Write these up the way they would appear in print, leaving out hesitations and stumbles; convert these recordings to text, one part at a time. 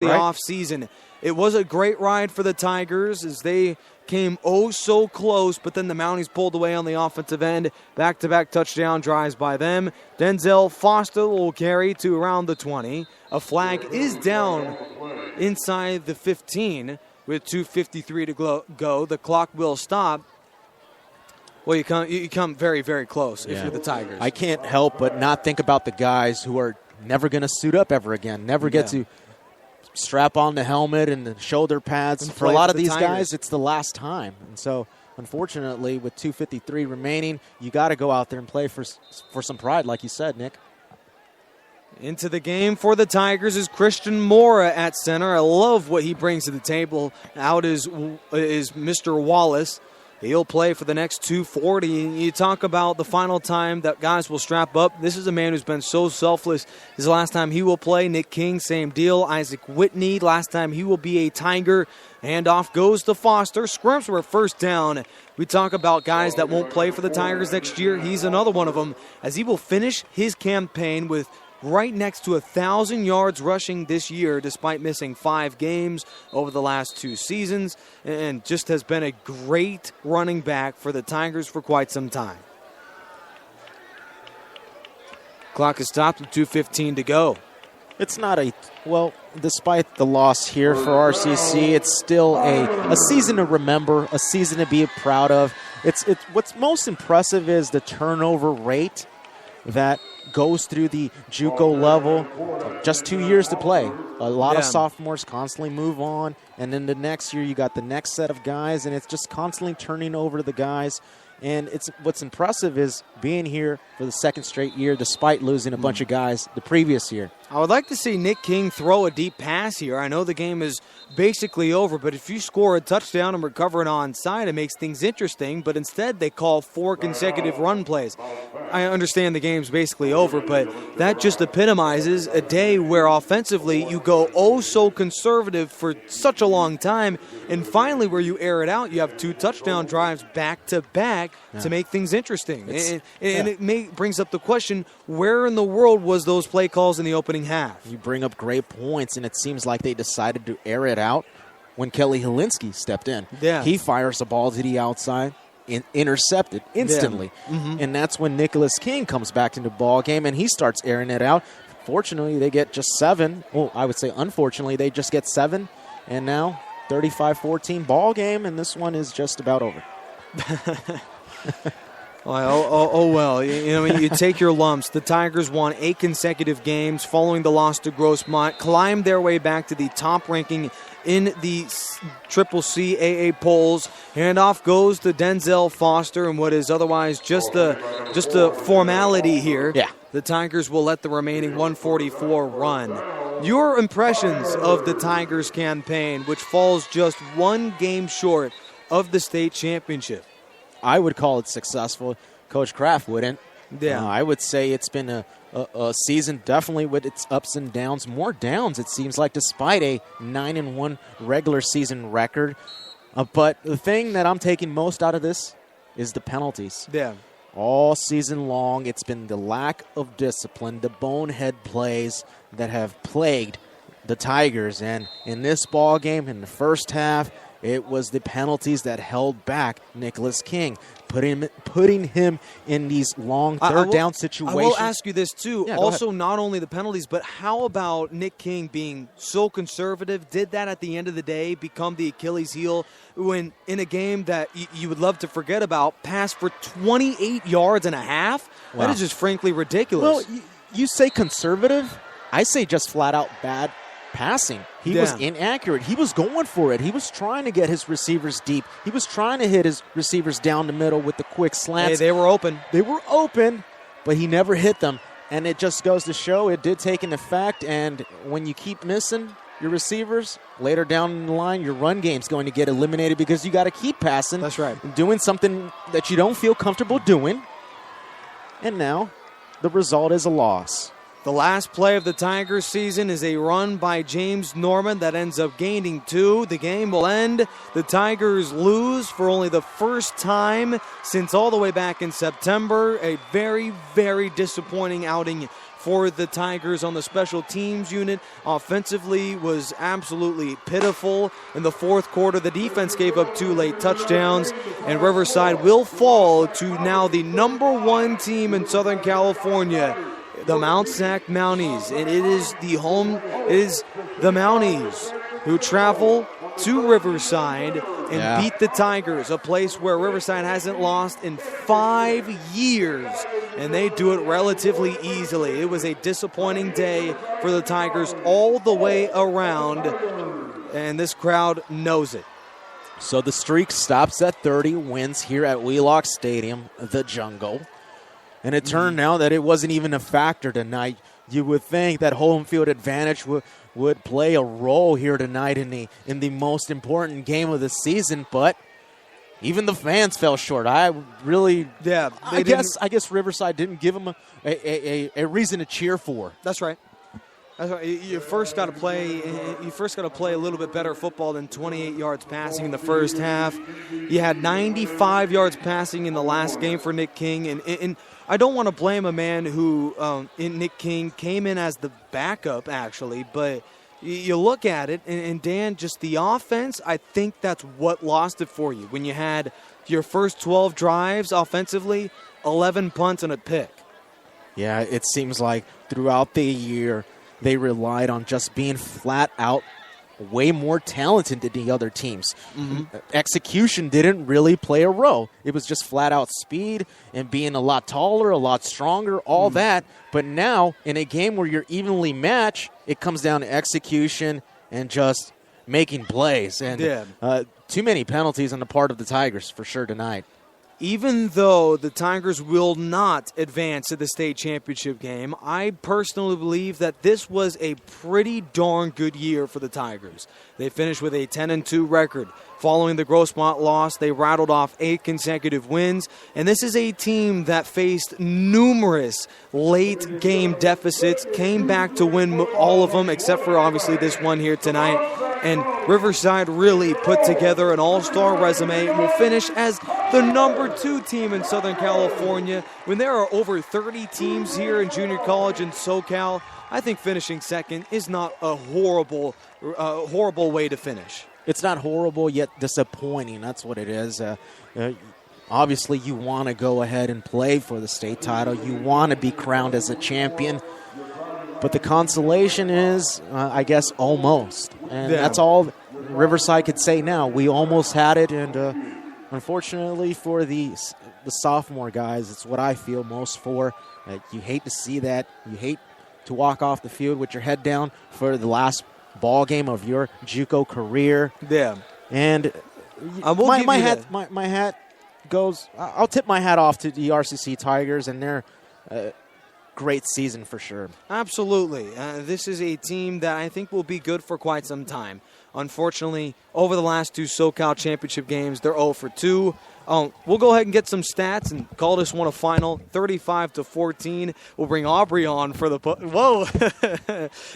the offseason. It was a great ride for the Tigers as they came oh so close, but then the Mounties pulled away on the offensive end. Back-to-back touchdown drives by them. Denzel Foster will carry to around the 20. A flag is down inside the 15 with 2:53 to go. The clock will stop. Well, you come very, very close if you're the Tigers. I can't help but not think about the guys who are never going to suit up ever again, never get to strap on the helmet and the shoulder pads. And for a lot of these Tigers. guys, it's the last time. And so, unfortunately, with 2:53 remaining, you got to go out there and play for some pride, like you said, Nick. Into the game for the Tigers is Christian Mora at center. I love what he brings to the table. Out is Mr. Wallace. He'll play for the next 240. You talk about the final time that guys will strap up. This is a man who's been so selfless. This is the last time he will play. Nick King, same deal. Isaac Whitney, last time he will be a Tiger. Handoff goes to Foster. Scrimps for a first down. We talk about guys that won't play for the Tigers next year. He's another one of them, as he will finish his campaign with right next to 1,000 yards rushing this year, despite missing 5 games over the last 2 seasons, and just has been a great running back for the Tigers for quite some time. Clock is stopped with 2:15 to go. It's not despite the loss here for RCC, it's still a season to remember, a season to be proud of. It's what's most impressive is the turnover rate that goes through the JUCO level. Just 2 years to play. A lot of sophomores constantly move on, and then the next year you got the next set of guys, and it's just constantly turning over the guys. And what's impressive is being here for the second straight year despite losing a bunch of guys the previous year. I would like to see Nick King throw a deep pass here. I know the game is basically over, but if you score a touchdown and recover an onside, it makes things interesting. But instead, they call 4 consecutive run plays. I understand the game's basically over, but that just epitomizes a day where offensively you go oh so conservative for such a long time, and finally where you air it out, you have 2 touchdown drives back-to-back to make things interesting. It brings up the question, where in the world was those play calls in the opening half? You bring up great points, and it seems like they decided to air it out when Kelly Helinski stepped in. Yeah. He fires the ball to the outside, intercepted instantly. Yeah. Mm-hmm. And that's when Nicholas King comes back into the ball game, and he starts airing it out. Fortunately, they get just 7. Well, I would say unfortunately, they just get 7. And now 35-14 ball game, and this one is just about over. Well, you take your lumps. The Tigers won 8 consecutive games following the loss to Grossmont, climbed their way back to the top ranking in the Triple CAA polls. Handoff goes to Denzel Foster, and what is otherwise just a formality here. Yeah. The Tigers will let the remaining 144 run. Your impressions of the Tigers campaign, which falls just 1 game short of the state championship? I would call it successful. Coach Kraft wouldn't. Yeah. I would say it's been a season definitely with its ups and downs. More downs, it seems like, despite a 9-1 regular season record. But the thing that I'm taking most out of this is the penalties. Yeah. All season long, it's been the lack of discipline, the bonehead plays that have plagued the Tigers. And in this ball game, in the first half, it was the penalties that held back Nicholas King, putting him in these long third down situations. I will ask you this, too. Yeah, also, not only the penalties, but how about Nick King being so conservative? Did that at the end of the day become the Achilles heel when in a game that you would love to forget about, passed for 28 yards and a half? Wow. That is just frankly ridiculous. Well, you say conservative. I say just flat out bad passing. He was inaccurate. He was going for it. He was trying to get his receivers deep. He was trying to hit his receivers down the middle with the quick slants. Hey, they were open. They were open, but he never hit them. And it just goes to show it did take an effect. And when you keep missing your receivers, later down in the line, your run game's going to get eliminated because you got to keep passing. That's right. Doing something that you don't feel comfortable doing. And now the result is a loss. The last play of the Tigers season is a run by James Norman that ends up gaining 2. The game will end. The Tigers lose for only the first time since all the way back in September. A very, very disappointing outing for the Tigers on the special teams unit. Offensively was absolutely pitiful. In the fourth quarter, the defense gave up 2 late touchdowns, and Riverside will fall to now the number 1 team in Southern California, the Mount SAC Mounties. And it is the Mounties who travel to Riverside and beat the Tigers, a place where Riverside hasn't lost in 5 years, and they do it relatively easily. It was a disappointing day for the Tigers all the way around, and this crowd knows it. So the streak stops at 30 wins here at Wheelock Stadium, the Jungle. And it turned out that it wasn't even a factor tonight. You would think that home field advantage would play a role here tonight in the most important game of the season, but even the fans fell short. I guess Riverside didn't give them a reason to cheer for. That's right. That's right. You first got to play a little bit better football than 28 yards passing in the first half. You had 95 yards passing in the last game for Nick King, and I don't want to blame a man who, in Nick King, came in as the backup, actually. But you look at it, and Dan, just the offense, I think that's what lost it for you. When you had your first 12 drives offensively, 11 punts and a pick. Yeah, it seems like throughout the year, they relied on just being flat out way more talented than the other teams. Execution didn't really play a role. It was just flat out speed and being a lot taller, a lot stronger, all that. But now, in a game where you're evenly matched, it comes down to execution and just making plays. And too many penalties on the part of the Tigers for sure tonight. Even though the Tigers will not advance to the state championship game, I personally believe that this was a pretty darn good year for the Tigers. They finished with a 10-2 record. Following the Grossmont loss, they rattled off 8 consecutive wins, and this is a team that faced numerous late game deficits, came back to win all of them except for obviously this one here tonight. And Riverside really put together an all-star resume and will finish as the number 2 team in Southern California. When there are over 30 teams here in junior college in SoCal, I think finishing second is not a horrible way to finish. It's not horrible, yet disappointing. That's what it is. Obviously, you want to go ahead and play for the state title. You want to be crowned as a champion. But the consolation is, I guess, almost. And that's all Riverside could say now. We almost had it, and unfortunately for the sophomore guys, it's what I feel most for. You hate to see that. You hate to walk off the field with your head down for the last ball game of your JUCO career. Yeah. And my hat goes, I'll tip my hat off to the RCC Tigers and their great season for sure. Absolutely. This is a team that I think will be good for quite some time. Unfortunately, over the last 2 SoCal Championship games, they're 0-2. We'll go ahead and get some stats and call this one a final, 35-14. We'll bring Aubrey on for the whoa.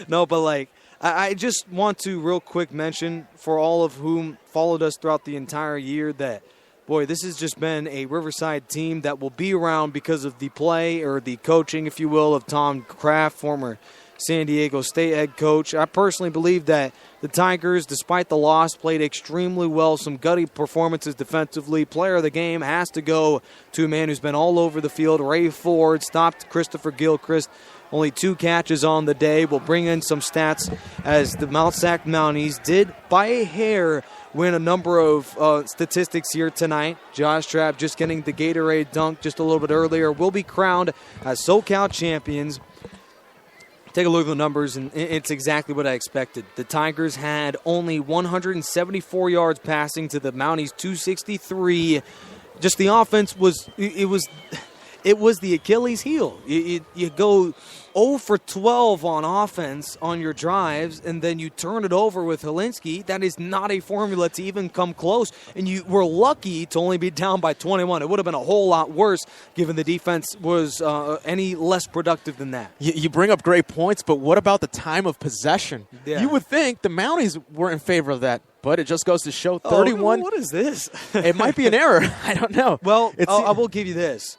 No, but I just want to real quick mention for all of whom followed us throughout the entire year that, boy, this has just been a Riverside team that will be around because of the play or the coaching, if you will, of Tom Kraft, former San Diego State head coach. I personally believe that the Tigers, despite the loss, played extremely well. Some gutty performances defensively. Player of the game has to go to a man who's been all over the field. Ray Ford stopped Christopher Gilchrist. Only 2 catches on the day. We'll bring in some stats as the Mount SAC Mounties did, by a hair, win a number of statistics here tonight. Josh Trapp just getting the Gatorade dunk just a little bit earlier will be crowned as SoCal champions. Take a look at the numbers, and it's exactly what I expected. The Tigers had only 174 yards passing to the Mounties 263. Just the offense was the Achilles heel. You go 0 for 12 on offense on your drives, and then you turn it over with Helinski. That is not a formula to even come close, and you were lucky to only be down by 21. It would have been a whole lot worse given the defense was any less productive than that. You bring up great points, but what about the time of possession? Yeah. You would think the Mounties were in favor of that, but it just goes to show 31. What is this? It might be an error. I don't know. Well, I will give you this.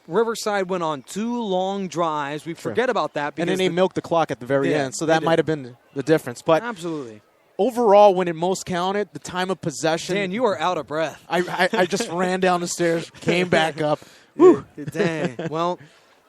Riverside went on 2 long drives. We forget about that. And then they milked the clock at the very end, so that might have been the difference. But absolutely. Overall, when it most counted, the time of possession. Dan, you are out of breath. I just ran down the stairs, came back up. Woo. Dang. Well,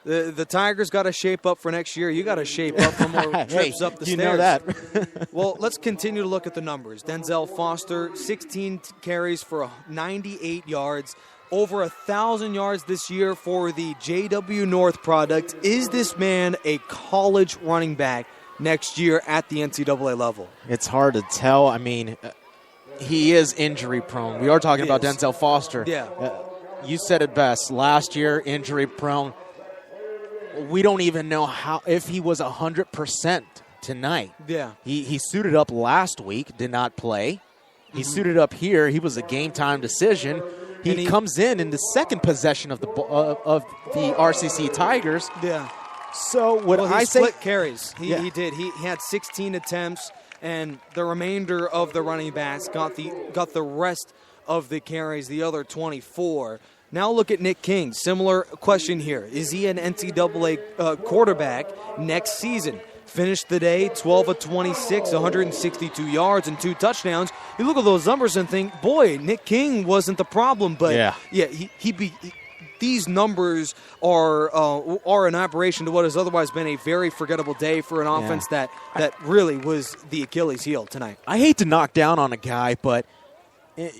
the Tigers got to shape up for next year. You got to shape up for more trips up the stairs. You know that. Well, let's continue to look at the numbers. Denzel Foster, 16 carries for 98 yards. Over 1,000 yards this year for the JW North product. Is this man a college running back next year at the NCAA level? It's hard to tell. I mean, he is injury prone. We are talking about Denzel Foster. Yeah. You said it best. Last year, injury prone. We don't even know if he was 100% tonight. Yeah. He suited up last week, did not play. He suited up here. He was a game time decision. He comes in the second possession of the RCC Tigers. Yeah. So he split carries. He did. He had 16 attempts, and the remainder of the running backs got the rest of the carries, the other 24. Now look at Nick King. Similar question here. Is he an NCAA quarterback next season? Finished the day 12 of 26, 162 yards and 2 touchdowns. You look at those numbers and think, boy, Nick King wasn't the problem. But these numbers are an aberration to what has otherwise been a very forgettable day for an offense that really was the Achilles heel tonight. I hate to knock down on a guy, but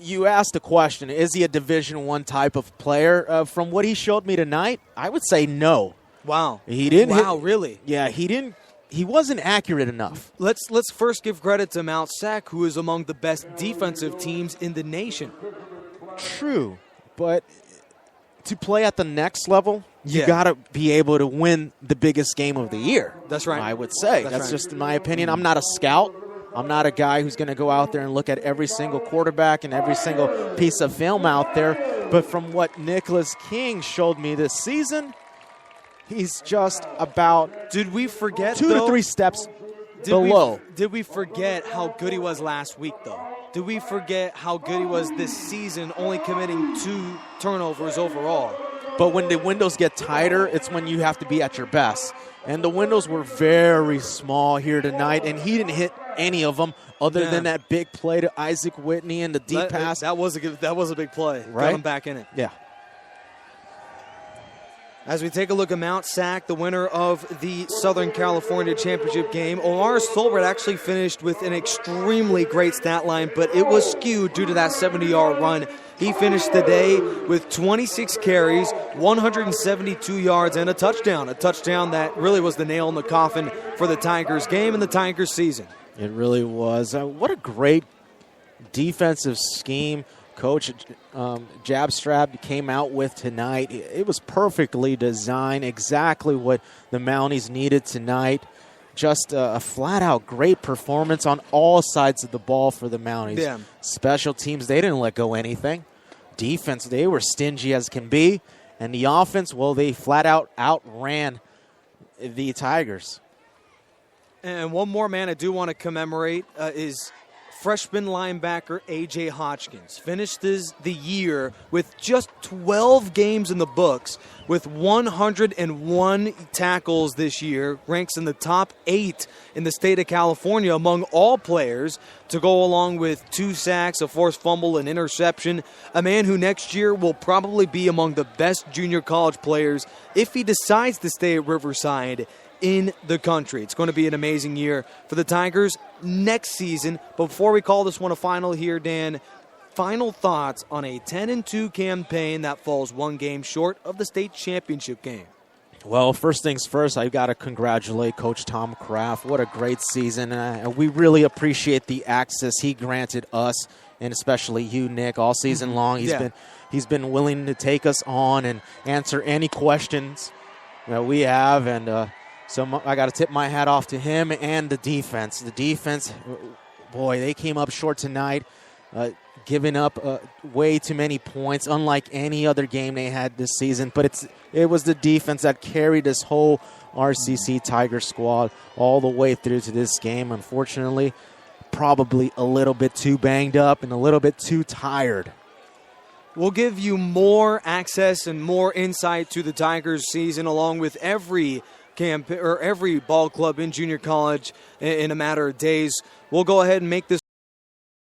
you asked the question, is he a Division I type of player? From what he showed me tonight, I would say no. Wow. He didn't. Wow, really? Yeah, he didn't. He wasn't accurate enough. Let's first give credit to Mount SAC, who is among the best defensive teams in the nation. True, but to play at the next level, you got to be able to win the biggest game of the year. That's right. I would say. That's just in my opinion. I'm not a scout. I'm not a guy who's going to go out there and look at every single quarterback and every single piece of film out there. But from what Nicholas King showed me this season, he's just about Did we forget 2 to 3 steps below. Did we forget how good he was last week, though? Did we forget how good he was this season, only committing 2 turnovers overall? But when the windows get tighter, it's when you have to be at your best. And the windows were very small here tonight, and he didn't hit any of them other than that big play to Isaac Whitney and the deep pass. That was a big play. Right? Got him back in it. Yeah. As we take a look at Mount SAC, the winner of the Southern California Championship game, Omar Stolbert actually finished with an extremely great stat line, but it was skewed due to that 70-yard run. He finished the day with 26 carries, 172 yards, and a touchdown that really was the nail in the coffin for the Tigers game and the Tigers season. It really was. What a great defensive scheme Coach Jabstrap came out with tonight. It was perfectly designed, exactly what the Mounties needed tonight. Just a flat-out great performance on all sides of the ball for the Mounties. Yeah. Special teams, they didn't let go anything. Defense, they were stingy as can be. And the offense, well, they flat-out outran the Tigers. And one more man I do want to commemorate is freshman linebacker A.J. Hodgkins. Finished the year with just 12 games in the books, with 101 tackles this year, ranks in the top 8 in the state of California among all players, to go along with 2 sacks, a forced fumble, an interception. A man who next year will probably be among the best junior college players if he decides to stay at Riverside in the country. It's going to be an amazing year for the Tigers next season. But before we call this one a final here, Dan, final thoughts on a 10-2 campaign that falls 1 game short of the state championship game. Well, first things first, I've got to congratulate Coach Tom Kraft. What a great season. We really appreciate the access he granted us, and especially you, Nick, all season long. He's been willing to take us on and answer any questions that we have, and so I got to tip my hat off to him and the defense. The defense, boy, they came up short tonight, giving up way too many points, unlike any other game they had this season. But it was the defense that carried this whole RCC Tiger squad all the way through to this game. Unfortunately, probably a little bit too banged up and a little bit too tired. We'll give you more access and more insight to the Tigers season, along with every every ball club in junior college in a matter of days. We'll go ahead and make this